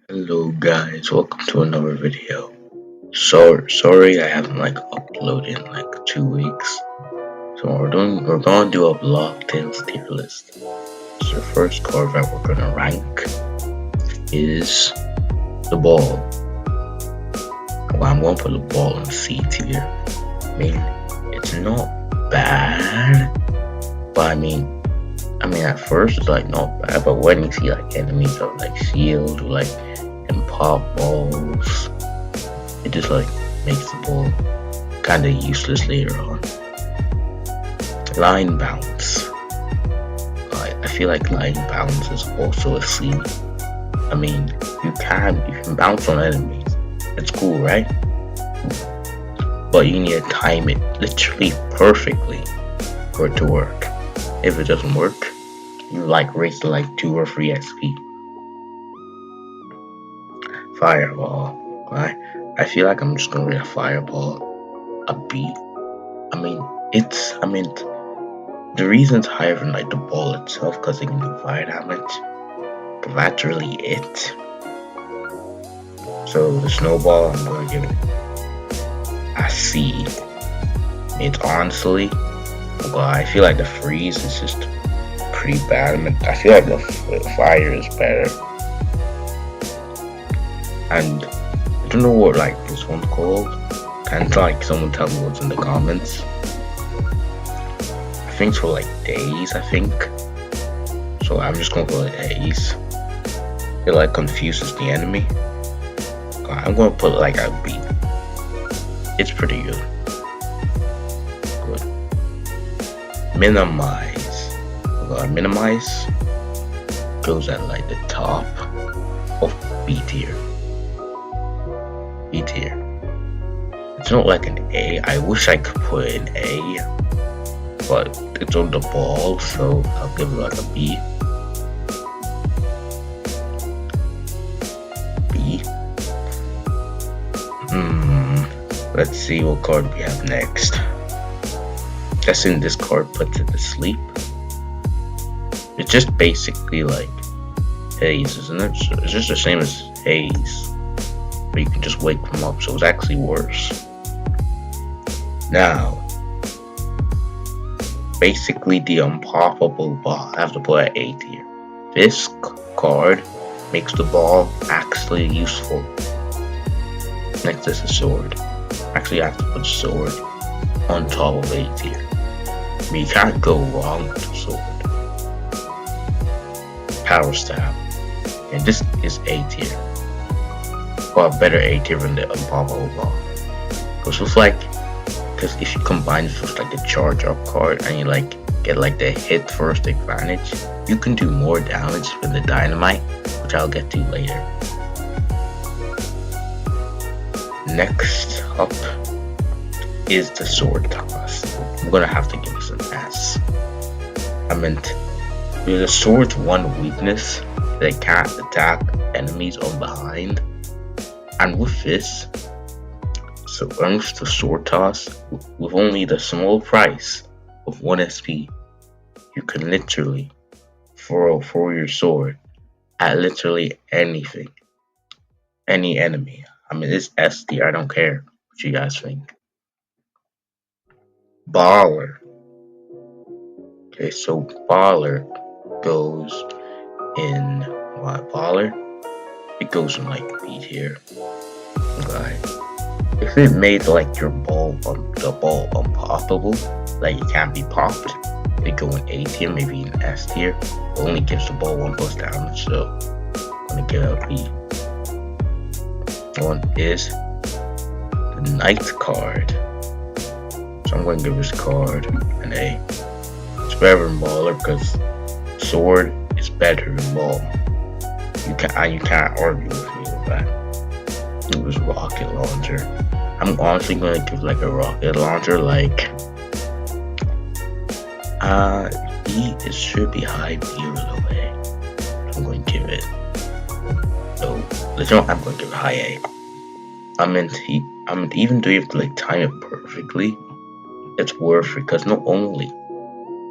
Hello guys, welcome to another video. Sorry I haven't uploaded in 2 weeks. So we're gonna do a block tails tier list. So the first card that we're gonna rank is the ball. Well, I'm gonna put the ball in C tier. I mean, it's not bad, but at first it's not bad, but when you see enemies of shield or and pop balls, it just makes the ball kinda useless later on. Line bounce. I feel like line bounce is also a C. You can bounce on enemies. It's cool, right? But you need to time it literally perfectly for it to work. If it doesn't work, you raise to 2 or 3 XP. Fireball. I feel like I'm just gonna rate a fireball a B. The reason it's higher than the ball itself because it can do fire damage, but that's really it. So the snowball, I'm gonna give it a C. It's honestly, I feel like the freeze is just pretty bad. I feel like the fire is better. And I don't know what this one's called. Can someone tell me what's in the comments? I think it's for days, I think. So I'm just gonna call it haze. It confuses the enemy. I'm gonna put a B. It's pretty good. Good. Minimize. Minimize goes at the top of B tier. B tier. It's not an A. I wish I could put an A, but it's on the ball, so I'll give it a B. B. Let's see what card we have next. Guessing this card puts it to sleep. It's just basically haze, isn't it? So it's just the same as haze, but you can just wake them up, so it's actually worse. Now, basically the unpoppable ball. I have to put an A tier. This card makes the ball actually useful. Next is a sword. Actually, I have to put sword on top of A tier. You can't go wrong with the sword. Power stab. And this is A tier. Well, better A tier than the unpoppable ball. Because if you combine it with the charge up card and you get the hit first advantage, you can do more damage than the dynamite, which I'll get to later. Next up is the sword toss. I'm gonna have to give this an S. The sword's one weakness, they can't attack enemies on behind. And with this, so with the sword toss, with only the small price of 1 SP, you can literally throw your sword at literally anything. Any enemy. It's S tier, I don't care what you guys think. Baller. Okay, so Baller goes in Baller? It goes in B tier. Okay. If it made your ball the ball unpoppable, it can't be popped, it go in A tier, maybe in S tier. It only gives the ball 1+ damage, so I'm gonna give it a B. One is the Knight card. So I'm gonna give this card an A. It's better than Baller because sword is better than ball. You can't argue with me with that. It was rocket launcher. I'm honestly gonna give a rocket launcher B. It should be high B or low A. I'm going to give it I'm going to give it high A. Even though you have to time it perfectly, it's worth it because not only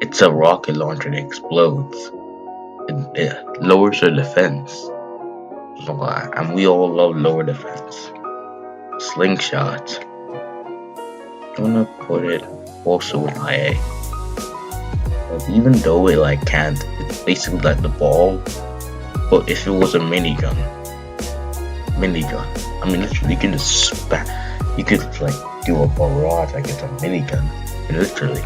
it's a rocket launcher that explodes, it lowers your defense. And we all love lower defense. Slingshot. I'm gonna put it also in high A. Like, even though it like can't, it's basically like the ball. But if it was a minigun, I mean, literally, you can just you could like do a barrage like it's a minigun, literally.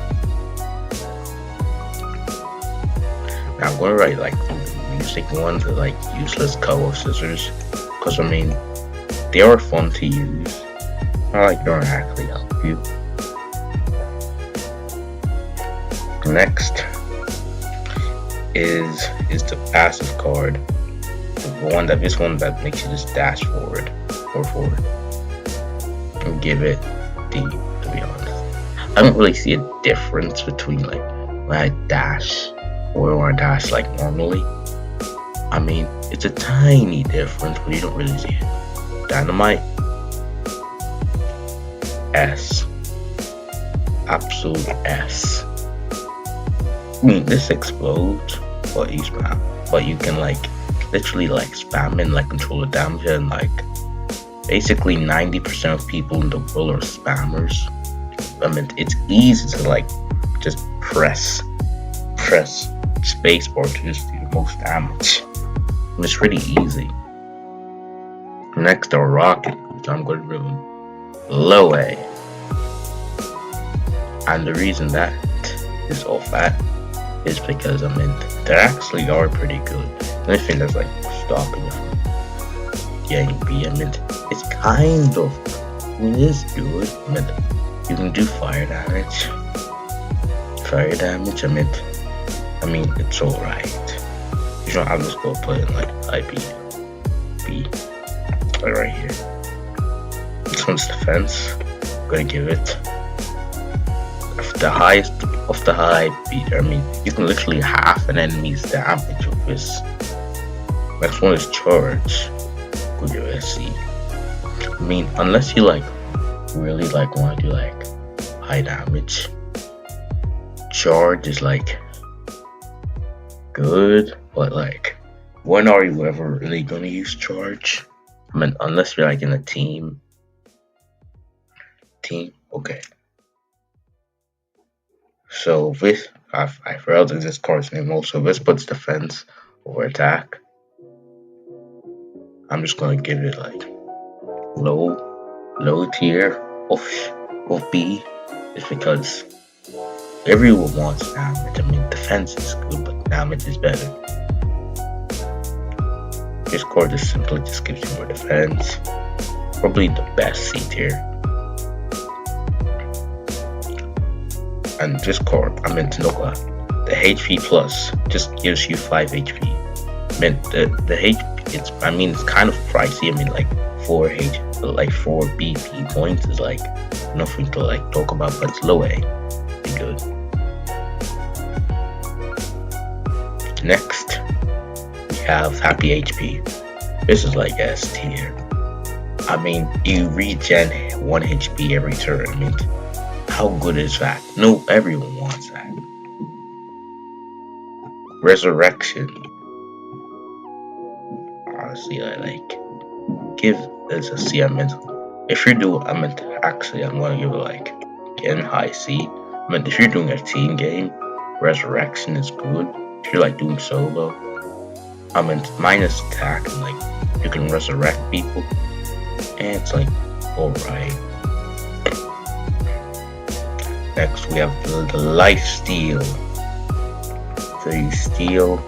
Now I'm gonna write like music ones with like useless color scissors, because I mean, they are fun to use. Not like they don't actually help you. Next is the passive card. This one that makes you just dash forward or forward. And give it D, to be honest. I don't really see a difference between like when I dash or when I dash like normally. I mean, it's a tiny difference, but you don't really see it. Dynamite. S. Absolute S. I mean, this explodes, but you can like literally like spam and like control the damage, and like basically 90% of people in the world are spammers. I mean, it's easy to like just press spacebar to just do the most damage. And it's pretty easy. Next, our rocket, which I'm going to give low A. And the reason that is off that is because I mean they actually are pretty good. The only thing that's like stopping you from getting B, I mean it's kind of, I mean it is good. I mean you can do fire damage. I mean it's alright. You know, I'm just gonna put in like IB B like right here. This one's defense. I'm gonna give it the highest of the high beat. I mean, you can literally half an enemy's damage with this. Next one is charge. Go give it a C. I mean, unless you like really like want to do like high damage, charge is like good, but like when are you ever really gonna use charge? I mean, unless you're like in a team. Okay. So this, I forgot this card's name also. This puts defense over attack. I'm just gonna give it like low tier of B, just because everyone wants damage. I mean, defense is good, but damage is better. This card just simply just gives you more defense. Probably the best C tier. And this card, I meant Noka, the HP plus just gives you 5 HP. I mean the HP, it's kind of pricey. I mean like 4 BP points is like nothing to like talk about, but it's low A. Be good. Next we have Happy HP. This is like S tier. I mean you regen 1 HP every turn. I mean, how good is that? No, everyone wants that. Resurrection. Honestly, I like give this a C. I'm gonna give it like again high C. I mean, if you're doing a team game, resurrection is good. If you're like doing solo, I mean minus attack and like you can resurrect people, and it's like alright. Next we have the life steal. So you steal.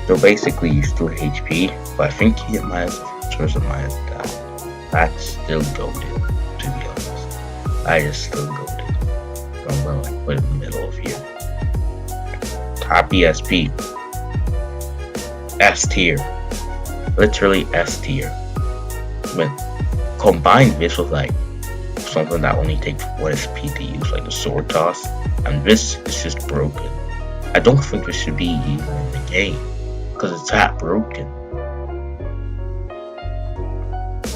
So basically you steal HP, but I think you get minus towards a minus attack. That's still goated, to be honest. I just still goated. So I'm gonna like put it in the middle of here. Top ESP. S tier. Literally S tier. I mean, combine this with like something that only takes 1 SP to use, like the sword toss, and this is just broken. I don't think this should be even in the game because it's that broken.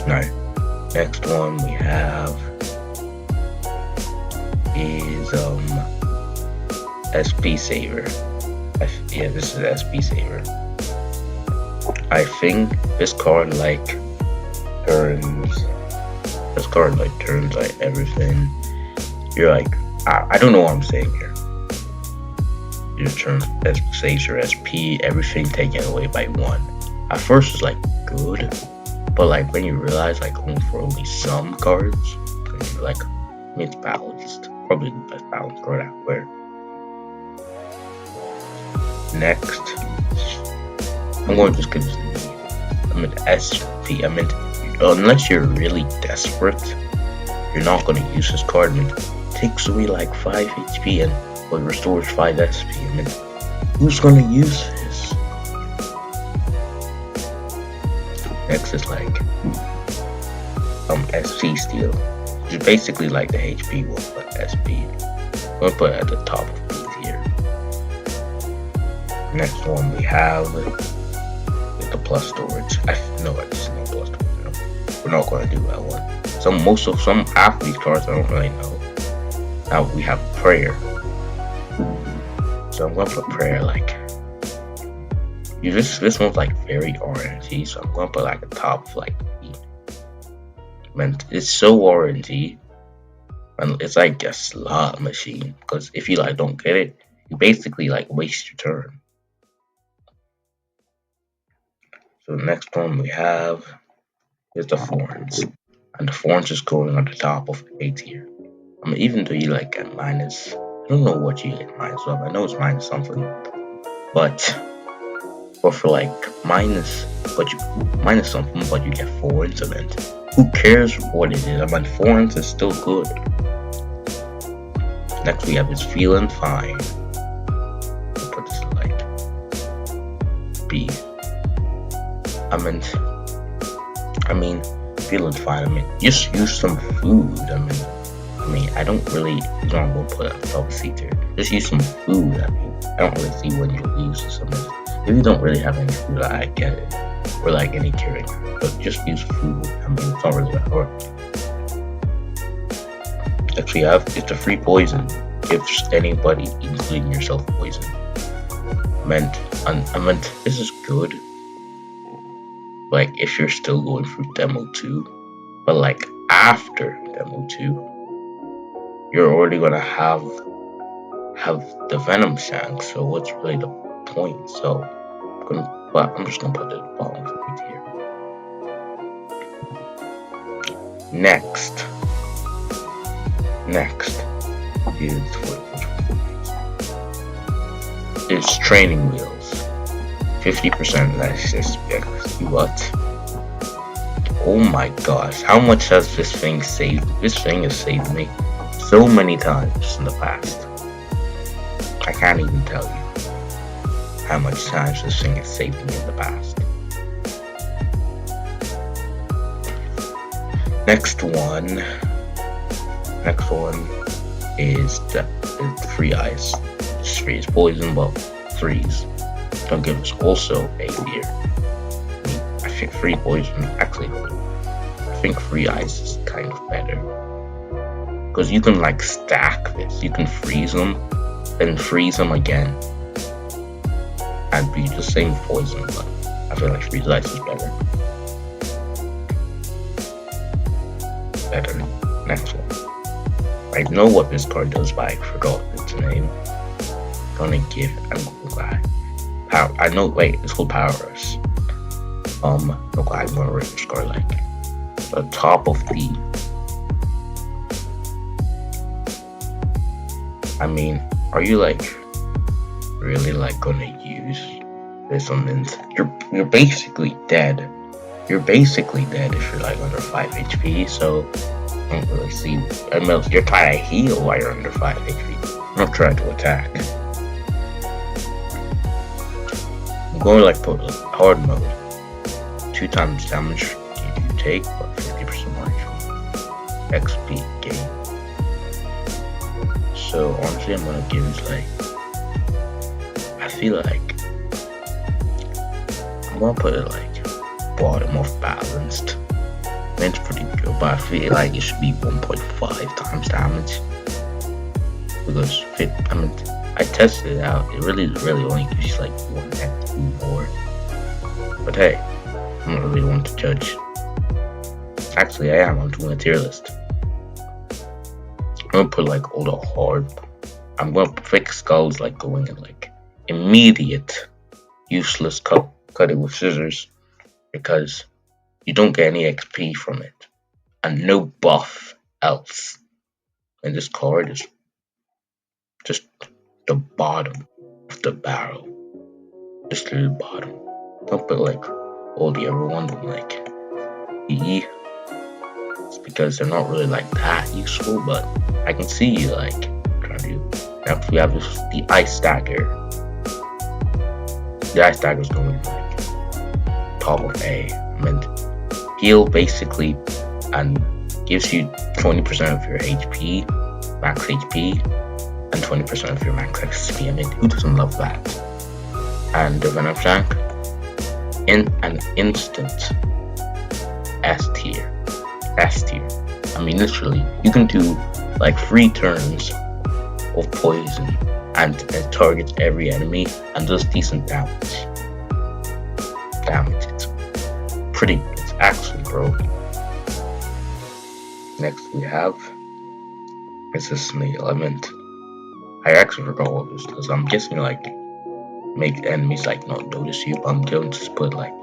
Alright, next one we have is SP Saver. Yeah, this is SP Saver. I think this card like turns. This card like turns like everything. You're like, I don't know what I'm saying here. Your turn saves your SP, everything taken away by 1. At first it's like good, but like when you realize like only some cards, you're like it's balanced. Probably the best balanced card out there. Next, I'm going to just give SP. Unless you're really desperate, you're not going to use this card. It takes away like 5 HP and restores 5 SP. Who's going to use this? Next is like SP steal, which is basically like the HP one, but SP. I'm going to put it at the top of B tier. Next one we have is the plus storage. No, it's not plus storage. No. We're not going to do that one. Half of these cards I don't really know. Now we have prayer. So I'm going to put prayer like. This one's like very RNG, so I'm going to put like a top of like B. It's so RNG, and it's like a slot machine. Because if you like don't get it, you basically like waste your turn. So the next one we have is the Thorns. And the Thorns is going on the top of A tier. Even though you like get minus, I don't know what you get minus of. I know it's minus something. But for like minus something, but you get Thorns of it. Who cares what it is? Thorns is still good. Next we have is Feeling Fine. I'll put this like B. Feeling fine. Just use some food. I don't really. I'm gonna put it top C tier. Just use some food. I don't really see when you'll use something. If you don't really have any food, I get it. Or like any curing, but just use food. It's not really that hard. Next we have it's a free poison. Gives anybody, including yourself, poison. This is good. Like if you're still going through demo 2, but like after demo 2, you're already gonna have the Venom Shank, so what's really the point? So I'm just gonna put it at the bottom right here. Next is Training Wheels. 50% less expect. What? Oh my gosh, how much has this thing saved? This thing has saved me so many times in the past. I can't even tell you how much times this thing has saved me in the past. Next one is the free ice. It's free as poison, but freeze. Don't give us also a tier. I think free poison actually. I think free ice is kind of better because you can like stack this. You can freeze them, then freeze them again, and be the same poison. But I feel like freeze ice is better. Next one. I know what this card does, but I forgot its name. I'm gonna buy. I know. Wait, it's called Power Rush. I'm gonna rate this card like the top of the. Are you like really like gonna use this on this? You're basically dead. You're basically dead if you're like under 5 HP. So I don't really see. You're trying to heal while you're under 5 HP. Not trying to attack. I'm going to like put hard mode. 2 times damage you take, but 50% more HP. XP gain. So honestly, I'm gonna give it like. I feel like I'm gonna put it like bottom of balanced. It's pretty good, but I feel like it should be 1.5 times damage because I tested it out. It really only gives like 1 XP more. But hey, I'm not really the one to judge. Actually, I am. I'm doing a tier list. I'm gonna put like all the hard. I'm gonna fix skulls like going in like immediate useless cut it with scissors because you don't get any XP from it and no buff else. And this card is just the bottom of the barrel. Just the bottom. Don't put like all the other ones on like E. It's because they're not really like that useful, but I can see you like trying to do. Next we have the ice dagger. The ice dagger is going like top of A. I meant heal basically and gives you 20% of your HP, max HP, and 20% of your max XP. I mean, who doesn't love that? And the Venom Shank in an instant S tier. I mean, literally, you can do like 3 turns of poison and it targets every enemy and does decent damage. It's actually broken. Next we have this is Snake Element. I actually forgot what this does. I'm guessing like make enemies like not notice you, but I'm going to just put like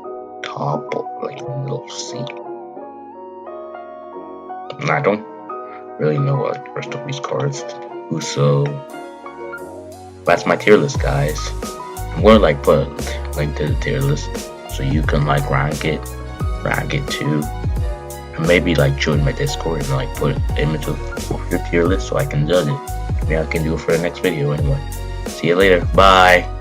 top or like middle C. And I don't really know what the rest of these cards do, so that's my tier list, guys. I'm gonna like put like the tier list so you can like rank it too. And maybe like join my Discord and like put image of your tier list so I can judge it. Maybe I can do it for the next video anyway. See you later. Bye.